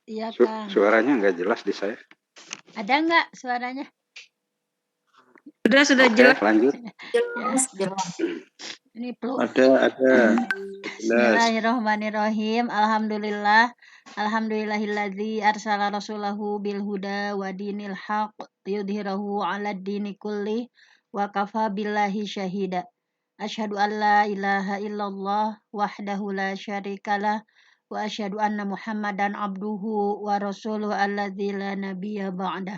Iya Kang. Suaranya nggak jelas di saya. Ada nggak suaranya? Sudah jelas. Lanjut. Jelas. Ini perlu. Ada. Bismillahirrahmanirrahim. Alhamdulillahilladzi arsala rasulahu bil huda wa dinil haq yudhhirahu 'alad dini kulli wa kafa billahi syahida. Asyhadu an la ilaha illallah wahdahu la syarikalah wa asyhadu anna Muhammadan abduhu wa rasuluhu alladzi la nabiyya ba'dah.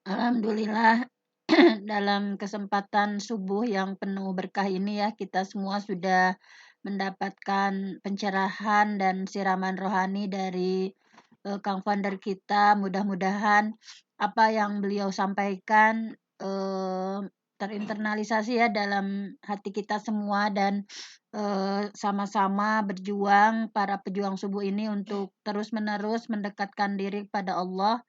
Alhamdulillah dalam kesempatan subuh yang penuh berkah ini ya, kita semua sudah mendapatkan pencerahan dan siraman rohani dari Kang Founder kita. Mudah-mudahan apa yang beliau sampaikan terinternalisasi ya dalam hati kita semua dan sama-sama berjuang para pejuang subuh ini untuk terus-menerus mendekatkan diri pada Allah.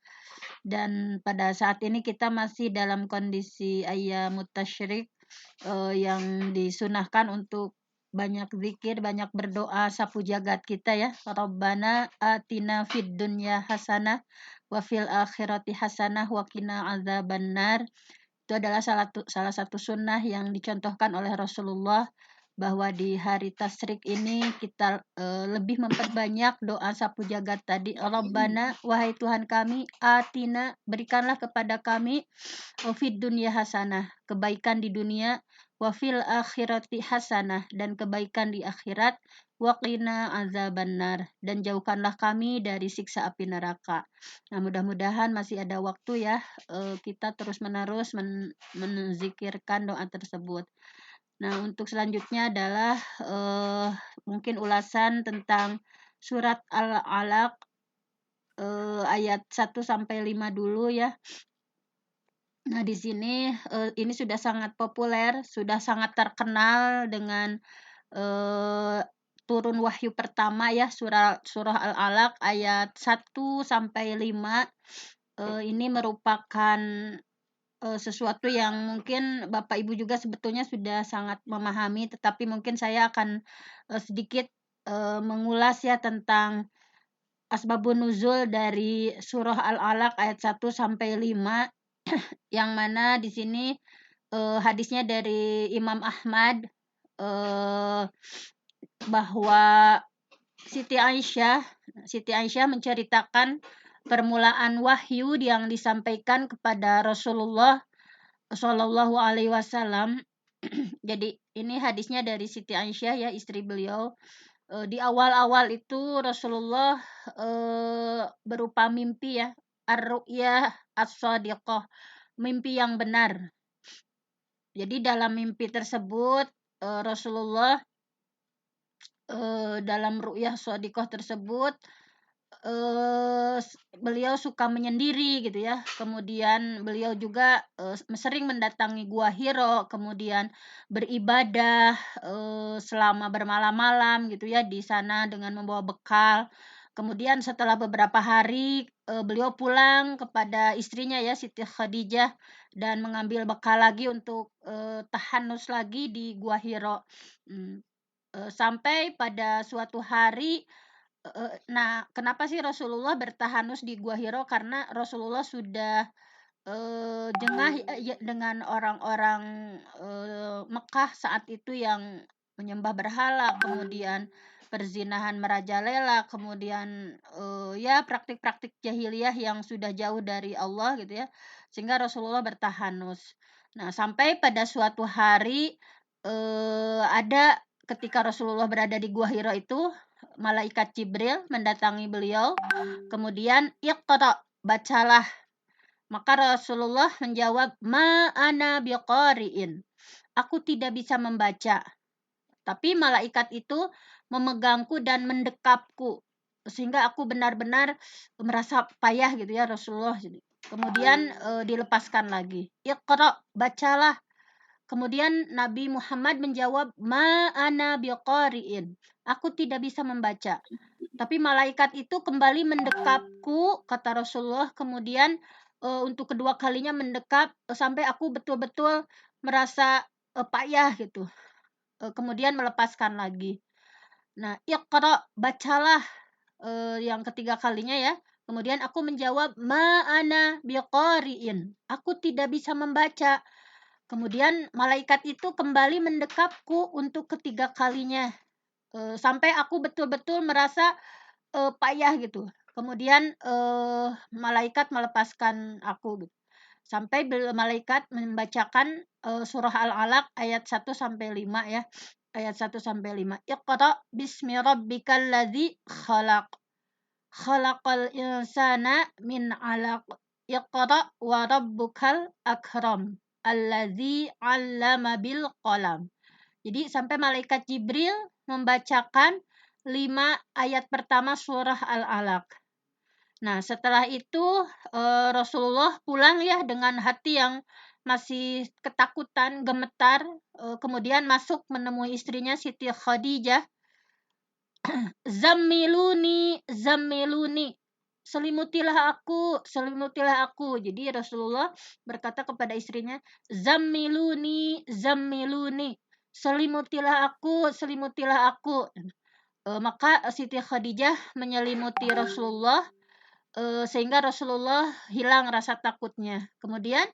Dan pada saat ini kita masih dalam kondisi ayyamut tasyrik yang disunahkan untuk banyak zikir, banyak berdoa, sapu jagat kita ya. Rabbana atina fid dunya hasanah wa fil akhirati hasanah wa qina azabannar. Itu adalah salah satu sunnah yang dicontohkan oleh Rasulullah, bahwa di hari tasyrik ini kita lebih memperbanyak doa sapu jagat tadi. Rabbana, wahai Tuhan kami, atina, berikanlah kepada kami fid dunya hasanah, kebaikan di dunia, wa fil akhirati hasanah, dan kebaikan di akhirat, wa qina azabannar, dan jauhkanlah kami dari siksa api neraka. Nah, mudah-mudahan masih ada waktu ya kita terus-menerus menzikirkan doa tersebut. Nah, untuk selanjutnya adalah mungkin ulasan tentang surat Al-Alaq ayat 1 sampai 5 dulu ya. Nah, di sini ini sudah sangat populer, sudah sangat terkenal dengan turun wahyu pertama ya, surah Al-Alaq ayat 1 sampai 5. Ini merupakan sesuatu yang mungkin Bapak Ibu juga sebetulnya sudah sangat memahami, tetapi mungkin saya akan sedikit mengulas ya tentang asbabun nuzul dari surah Al-Alaq ayat 1 sampai 5 yang mana di sini hadisnya dari Imam Ahmad bahwa Siti Aisyah menceritakan permulaan wahyu yang disampaikan kepada Rasulullah Shallallahu Alaihi Wasallam. Jadi ini hadisnya dari Siti Aisyah ya, istri beliau. Di awal-awal itu Rasulullah berupa mimpi ya, ar-ru'yah as-shadiqah, mimpi yang benar. Jadi dalam mimpi tersebut Rasulullah dalam ru'yah shadiqah tersebut beliau suka menyendiri gitu ya. Kemudian beliau juga sering mendatangi Gua Hiro, kemudian beribadah selama bermalam-malam gitu ya di sana dengan membawa bekal. Kemudian setelah beberapa hari beliau pulang kepada istrinya ya, Siti Khadijah, dan mengambil bekal lagi untuk tahanus lagi di Gua Hiro. Sampai pada suatu hari, nah, kenapa sih Rasulullah bertahanus di Gua Hiro? Karena Rasulullah sudah jengah ya dengan orang-orang Mekah saat itu yang menyembah berhala, kemudian perzinahan merajalela, kemudian ya praktik-praktik jahiliyah yang sudah jauh dari Allah gitu ya, sehingga Rasulullah bertahanus. Nah, sampai pada suatu hari ada ketika Rasulullah berada di Gua Hiro itu, malaikat Jibril mendatangi beliau, kemudian iqra, bacalah. Maka Rasulullah menjawab, ma ana biqari'in, aku tidak bisa membaca. Tapi malaikat itu memegangku dan mendekapku, sehingga aku benar-benar merasa payah gitu ya Rasulullah. Kemudian dilepaskan lagi, iqra, bacalah. Kemudian Nabi Muhammad menjawab, ma ana biqari'in, aku tidak bisa membaca. Tapi malaikat itu kembali mendekapku, kata Rasulullah. Kemudian untuk kedua kalinya mendekap sampai aku betul-betul merasa payah gitu. Kemudian melepaskan lagi. Nah, iqra, bacalah. yang ketiga kalinya ya. Kemudian aku menjawab, ma ana biqari'in. Aku tidak bisa membaca. Kemudian malaikat itu kembali mendekapku untuk ketiga kalinya. Sampai aku betul-betul merasa payah gitu. Kemudian malaikat melepaskan aku gitu. Sampai malaikat membacakan surah Al-Alaq ayat 1 sampai 5 ya. Ayat 1 sampai 5. Iqra bismi rabbikal ladzi khalaq. Khalaqal insana min 'alaq. Iqra wa rabbukal akram. Alladzi 'allama bil qalam. Jadi sampai malaikat Jibril membacakan 5 ayat pertama surah Al-Alaq. Nah, setelah itu Rasulullah pulang ya dengan hati yang masih ketakutan, gemetar, kemudian masuk menemui istrinya Siti Khadijah. Zammiluni, zammiluni. Selimutilah aku, selimutilah aku. Jadi Rasulullah berkata kepada istrinya, zammiluni, zammiluni. Selimutilah aku, selimutilah aku. Maka Siti Khadijah menyelimuti Rasulullah sehingga Rasulullah hilang rasa takutnya. Kemudian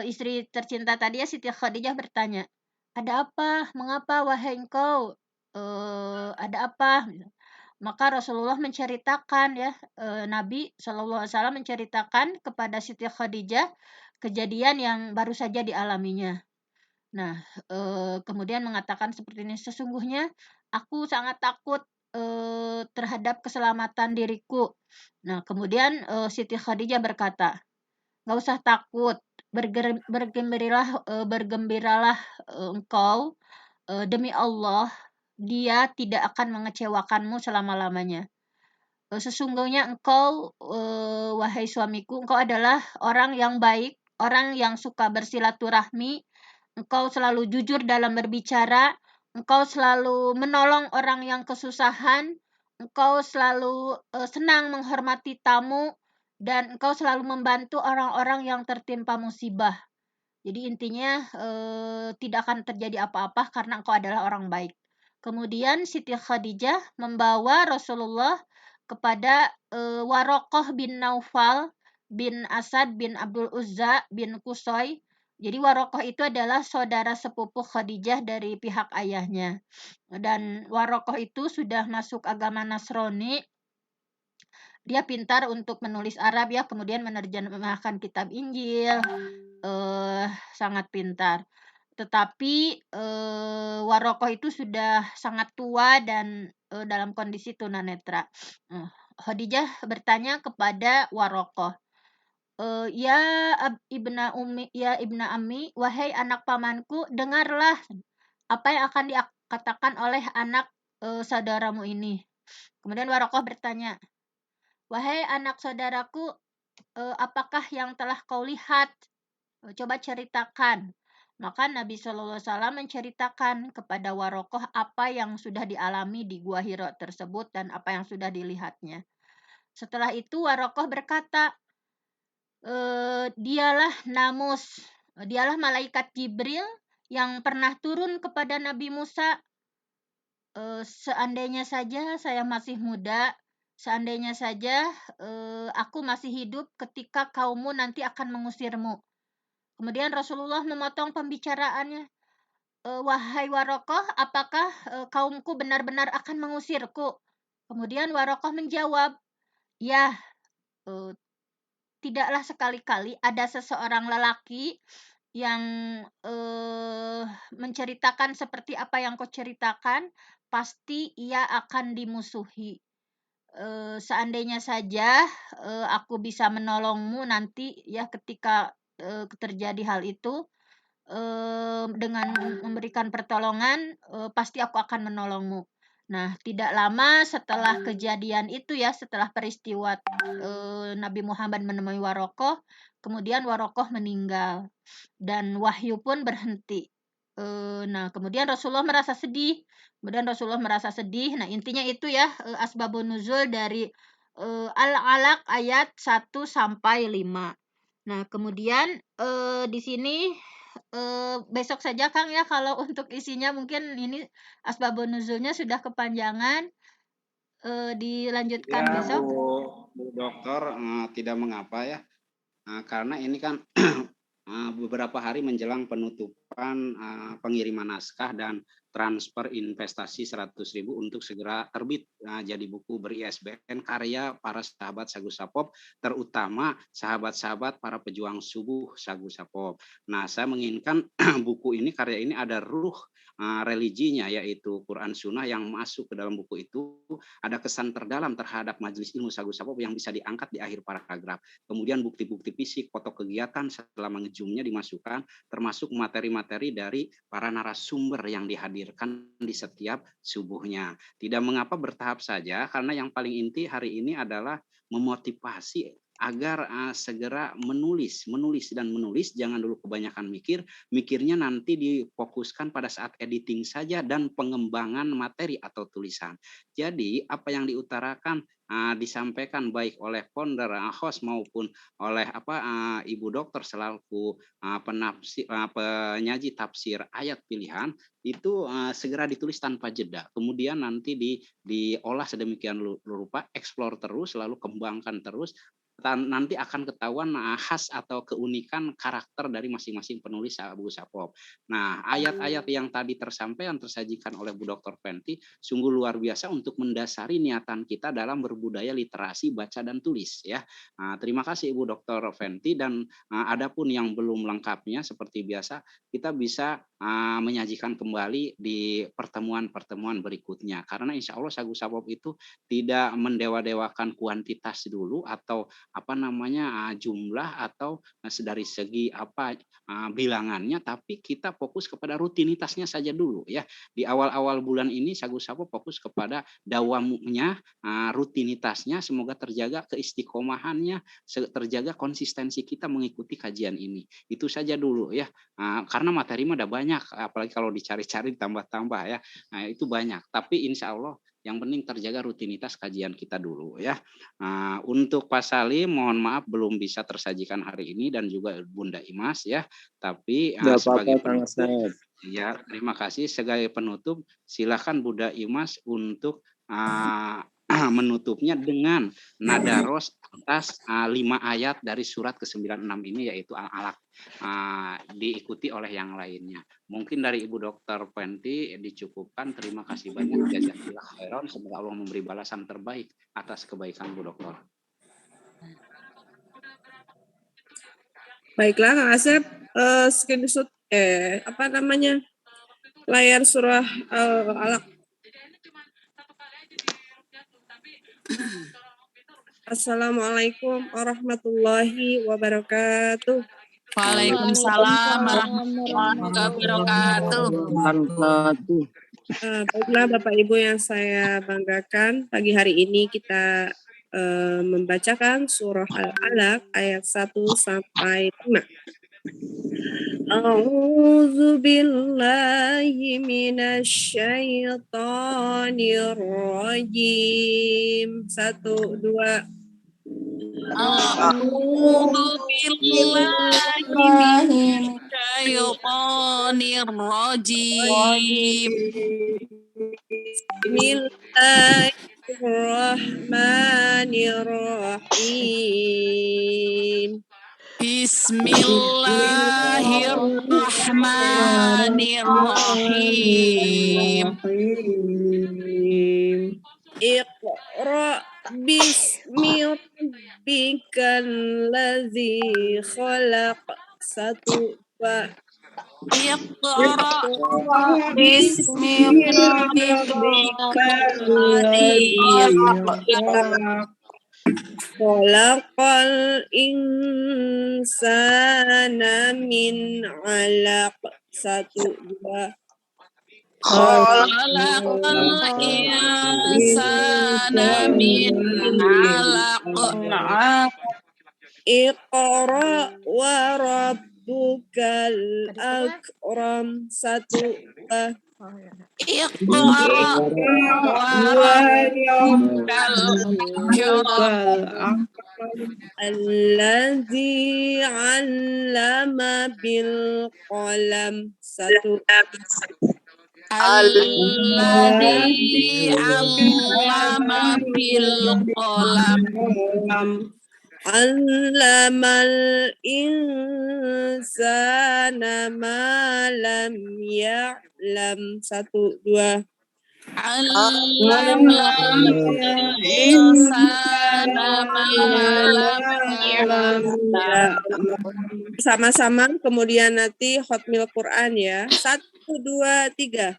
istri tercinta tadi ya Siti Khadijah bertanya, "Ada apa? Mengapa wahai engkau? Ada apa?" Maka Rasulullah menceritakan ya, Nabi Shallallahu alaihi wasallam menceritakan kepada Siti Khadijah kejadian yang baru saja dialaminya. Nah, kemudian mengatakan seperti ini, "Sesungguhnya aku sangat takut terhadap keselamatan diriku." Nah, kemudian Siti Khadijah berkata, "Nggak usah takut, bergembiralah engkau, demi Allah, Dia tidak akan mengecewakanmu selama-lamanya. Sesungguhnya engkau, wahai suamiku, engkau adalah orang yang baik, orang yang suka bersilaturahmi, engkau selalu jujur dalam berbicara, engkau selalu menolong orang yang kesusahan, engkau selalu senang menghormati tamu, dan engkau selalu membantu orang-orang yang tertimpa musibah. Jadi intinya tidak akan terjadi apa-apa karena engkau adalah orang baik." Kemudian Siti Khadijah membawa Rasulullah kepada Warokoh bin Naufal bin Asad bin Abdul Uzza bin Kusoy. Jadi Warokoh itu adalah saudara sepupu Khadijah dari pihak ayahnya. Dan Warokoh itu sudah masuk agama Nasrani. Dia pintar untuk menulis Arab ya, kemudian menerjemahkan kitab Injil, sangat pintar. Tetapi Warokoh itu sudah sangat tua dan dalam kondisi tunanetra. Khadijah bertanya kepada Warokoh, ya ibna Ammi, wahai anak pamanku, dengarlah apa yang akan dikatakan oleh anak saudaramu ini. Kemudian Warokoh bertanya, wahai anak saudaraku, apakah yang telah kau lihat? Coba ceritakan. Maka Nabi SAW menceritakan kepada Warokoh apa yang sudah dialami di Gua Hiro tersebut dan apa yang sudah dilihatnya. Setelah itu Warokoh berkata, dialah Namus, dialah malaikat Jibril yang pernah turun kepada Nabi Musa. Seandainya saja saya masih muda, seandainya saja aku masih hidup ketika kaummu nanti akan mengusirmu. Kemudian Rasulullah memotong pembicaraannya. Wahai Warokoh, apakah kaumku benar-benar akan mengusirku? Kemudian Warokoh menjawab, ya, tidaklah sekali-kali ada seseorang lelaki yang menceritakan seperti apa yang kau ceritakan, pasti ia akan dimusuhi. Seandainya saja aku bisa menolongmu nanti ya ketika terjadi hal itu, dengan memberikan pertolongan, pasti aku akan menolongmu. Nah, tidak lama setelah kejadian itu ya, setelah peristiwa Nabi Muhammad menemui Warokoh, kemudian Warokoh meninggal dan wahyu pun berhenti. Nah, kemudian Rasulullah merasa sedih. Nah, intinya itu ya asbabun nuzul dari Al-Alaq ayat 1 sampai 5. Nah, kemudian di sini besok saja Kang ya kalau untuk isinya, mungkin ini asbabun nuzulnya sudah kepanjangan. dilanjutkan Ya, besok? Bu Dokter, tidak mengapa ya. Karena ini kan beberapa hari menjelang penutupan pengiriman naskah dan transfer investasi 100.000 untuk segera terbit jadi buku ber-ISBN karya para sahabat Sagu Sapop, terutama sahabat-sahabat para pejuang subuh Sagu Sapop. Nah, saya menginginkan buku ini, karya ini ada ruh religinya, yaitu Quran Sunnah yang masuk ke dalam buku itu, ada kesan terdalam terhadap Majelis Ilmu Sagu Sapop yang bisa diangkat di akhir paragraf. Kemudian bukti-bukti fisik, foto kegiatan setelah mengejumnya dimasukkan, termasuk materi-materi dari para narasumber yang dihadirkan di setiap subuhnya. Tidak mengapa bertahap saja, karena yang paling inti hari ini adalah memotivasi agar segera menulis, jangan dulu kebanyakan mikirnya nanti difokuskan pada saat editing saja dan pengembangan materi atau tulisan. Jadi apa yang diutarakan disampaikan baik oleh founder, host maupun oleh Ibu Dokter selaku penyaji tafsir ayat pilihan itu segera ditulis tanpa jeda. Kemudian nanti diolah sedemikian rupa, eksplor terus, lalu kembangkan terus. Nanti akan ketahuan khas atau keunikan karakter dari masing-masing penulis buku Sapop. Nah, ayat-ayat yang tadi tersajikan oleh Bu Dr. Fenty sungguh luar biasa untuk mendasari niatan kita dalam berbudaya literasi baca dan tulis ya. Terima kasih Ibu Dr. Fenty, dan adapun yang belum lengkapnya seperti biasa kita bisa menyajikan kembali di pertemuan-pertemuan berikutnya, karena insya Allah Sagu Sapop itu tidak mendewa-dewakan kuantitas dulu atau jumlah atau dari segi bilangannya, tapi kita fokus kepada rutinitasnya saja dulu ya. Di awal-awal bulan ini Sagu Sapop fokus kepada dawamunya, rutinitasnya, semoga terjaga keistiqomahannya, terjaga konsistensi kita mengikuti kajian ini. Itu saja dulu ya, karena materi mah ada banyak, apalagi kalau dicari-cari ditambah-tambah ya. Nah, itu banyak, tapi insya Allah yang penting terjaga rutinitas kajian kita dulu ya. Untuk Pak Salim, mohon maaf belum bisa tersajikan hari ini, dan juga Bunda Imas ya. Tapi sebagai penutup, ya terima kasih. Sebagai penutup, silakan Bunda Imas untuk menutupnya dengan nada ros atas 5 ayat dari surat ke-96 ini, yaitu Al-Alaq, diikuti oleh yang lainnya. Mungkin dari Ibu Dr. Fenty dicukupkan. Terima kasih banyak. Jazakallah khairan. Semoga Allah memberi balasan terbaik atas kebaikan Bu Dokter. Baiklah Kang Asep, screenshot layar surah Al-Alaq. Assalamualaikum warahmatullahi wabarakatuh. Waalaikumsalam warahmatullahi wabarakatuh. Baiklah Bapak Ibu yang saya banggakan, pagi hari ini kita membacakan surah Al-Alaq ayat 1 sampai 5. A'udzu billahi minasyaitonir rajim. 1, 2. A'udzu billahi minasyaitonir rajim. Bismillahirrahmanirrahim. Bismillahirrahmanirrahim. Iqra bismi rabbikal ladzi khalaq. 1, 2. Iqra bismi rabbikal ladzi khalaq. Khalaqal insana min 'alaq. 1, 2. Khalaqal insana min 'alaq. Iqra wa rabbukal akram. 1, 2. Iqra wa rabbukal akram. Alladzi 'allama bil qalam. 1. Alladzi 'allama bil qalam. Allamal insana ma lam ya'lam. 1, 2. Allamal insana ma lam ya'lam. Sama-sama, kemudian nanti hotmail Quran ya. 1, 2, 3.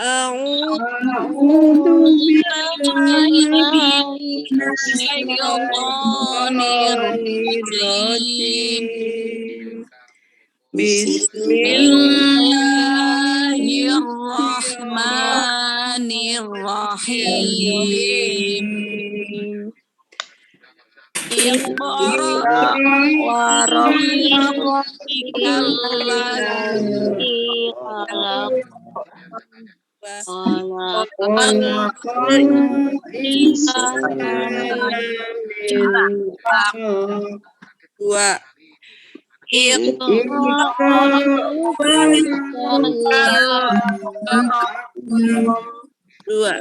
A'udzu billahi Minasyaitonir rajim. Bismillahirrahmanirrahim. Iqra wa rabbikal ladzi khalaq. Dua. Dua.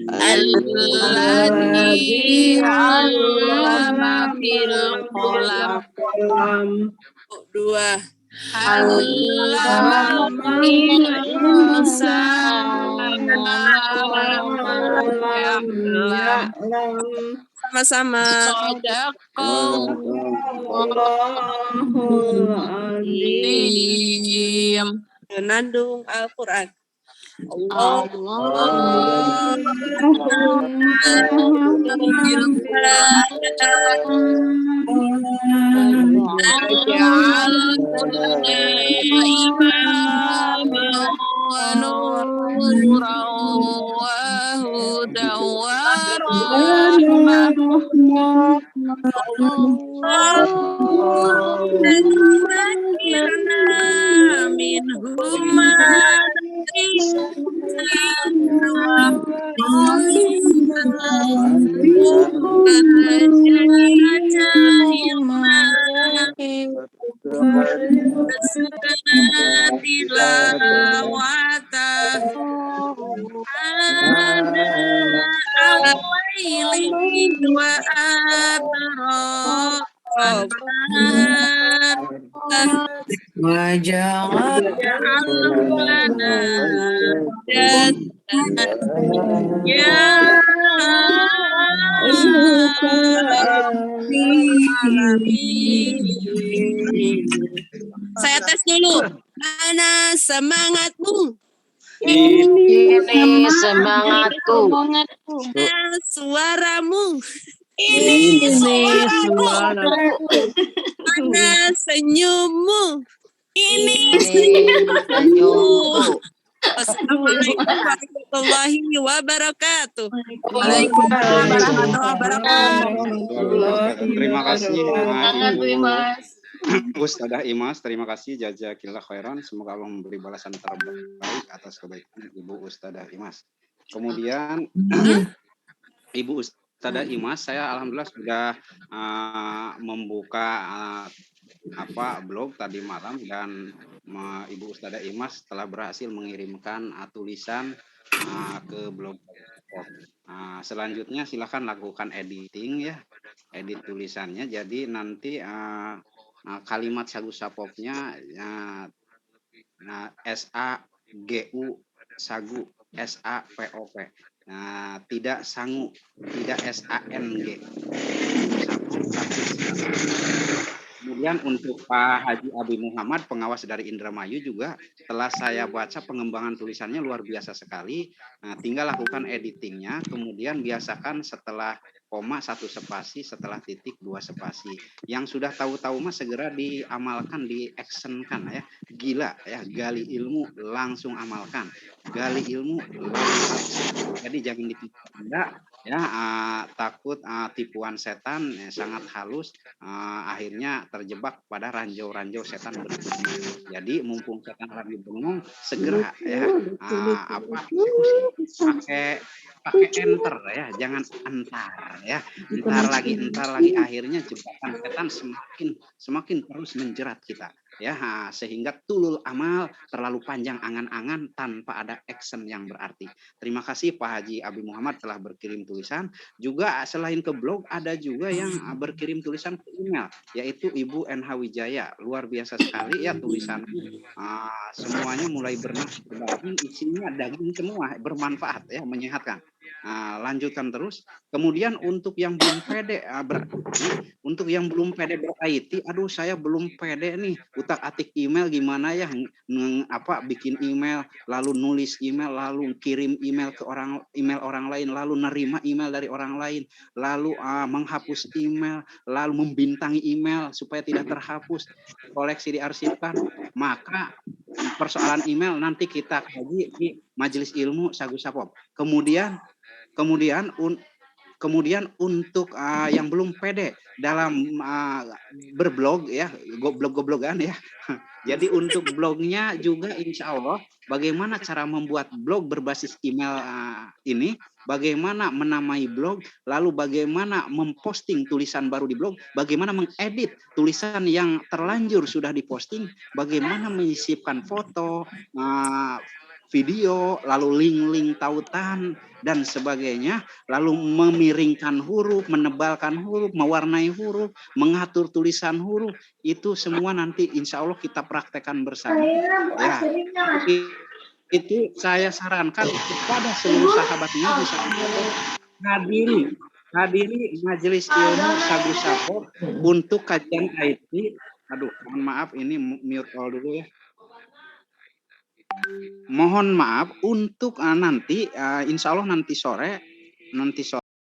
Alladzi 'allama bil qalam. Dua. Allamal insana ma lam ya'lam. Sama-sama. Shadaqallahul azim. Menandung Al-Quran. Saya tes dulu. Mana semangatmu? Ini semangatku. Mana suaramu? Ini suaraku. Mana senyummu? Ini senyumku. Assalamualaikum warahmatullahi wabarakatuh. Waalaikumsalam warahmatullahi wabarakatuh. Terima kasih Ibu Ustadzah Imas, terima kasih jazakillah khairan. Semoga Allah memberi balasan terbaik atas kebaikan Ibu Ustadzah Imas. Kemudian Ibu Ustadzah Imas, saya alhamdulillah sudah membuka blog tadi malam dan Ibu Ustadzah Imas telah berhasil mengirimkan tulisan ke blog. Selanjutnya silakan lakukan editing ya, edit tulisannya. Jadi nanti kalimat sagu sapopnya SAGU sagu SAPOP. Tidak sangu, tidak SANG. Kemudian untuk Pak Haji Abi Muhammad, pengawas dari Indramayu juga telah saya baca pengembangan tulisannya luar biasa sekali. Tinggal lakukan editingnya, kemudian biasakan setelah koma 1 spasi, setelah titik 2 spasi. Yang sudah tahu-tahu mah segera diamalkan, di-actionkan ya. Gila ya, gali ilmu langsung amalkan. Gali ilmu langsung. Jadi jangan dipikir ya, takut tipuan setan sangat halus, akhirnya terjebak pada ranjau-ranjau setan berikutnya. Jadi mumpung setan lagi bengong, segera ya pakai enter ya, jangan entar ya. Entar lagi akhirnya jebakan setan semakin terus menjerat kita ya, sehingga tulul amal, terlalu panjang angan-angan tanpa ada action yang berarti. Terima kasih Pak Haji Abi Muhammad telah berkirim tulisan. Juga selain ke blog ada juga yang berkirim tulisan ke email, yaitu Ibu NH Wijaya. Luar biasa sekali ya tulisannya. Semuanya mulai bernafas daging, isinya daging semua, bermanfaat ya, menyehatkan. Lanjutkan terus. Kemudian untuk yang belum pede untuk yang belum pede ber-IT, aduh saya belum pede nih, utak-atik email gimana ya, bikin email, lalu nulis email, lalu kirim email ke email orang lain, lalu nerima email dari orang lain, lalu menghapus email, lalu membintangi email supaya tidak terhapus, koleksi diarsipkan. Maka persoalan email nanti kita kaji di Majelis Ilmu Sagu Sapop. Kemudian untuk yang belum pede dalam berblog ya, blog-blogan ya. Jadi untuk blognya juga insya Allah bagaimana cara membuat blog berbasis email ini, bagaimana menamai blog, lalu bagaimana memposting tulisan baru di blog, bagaimana mengedit tulisan yang terlanjur sudah diposting, bagaimana menyisipkan foto, video, lalu link-link tautan dan sebagainya, lalu memiringkan huruf, menebalkan huruf, mewarnai huruf, mengatur tulisan huruf, itu semua nanti insya Allah kita praktekkan bersama. Ya, itu saya sarankan kepada seluruh sahabatnya bisa hadiri Majelis Ilmu Sagu Sapop untuk kajian IT. Aduh, mohon maaf ini mute all dulu ya. Mohon maaf untuk nanti insya Allah nanti sore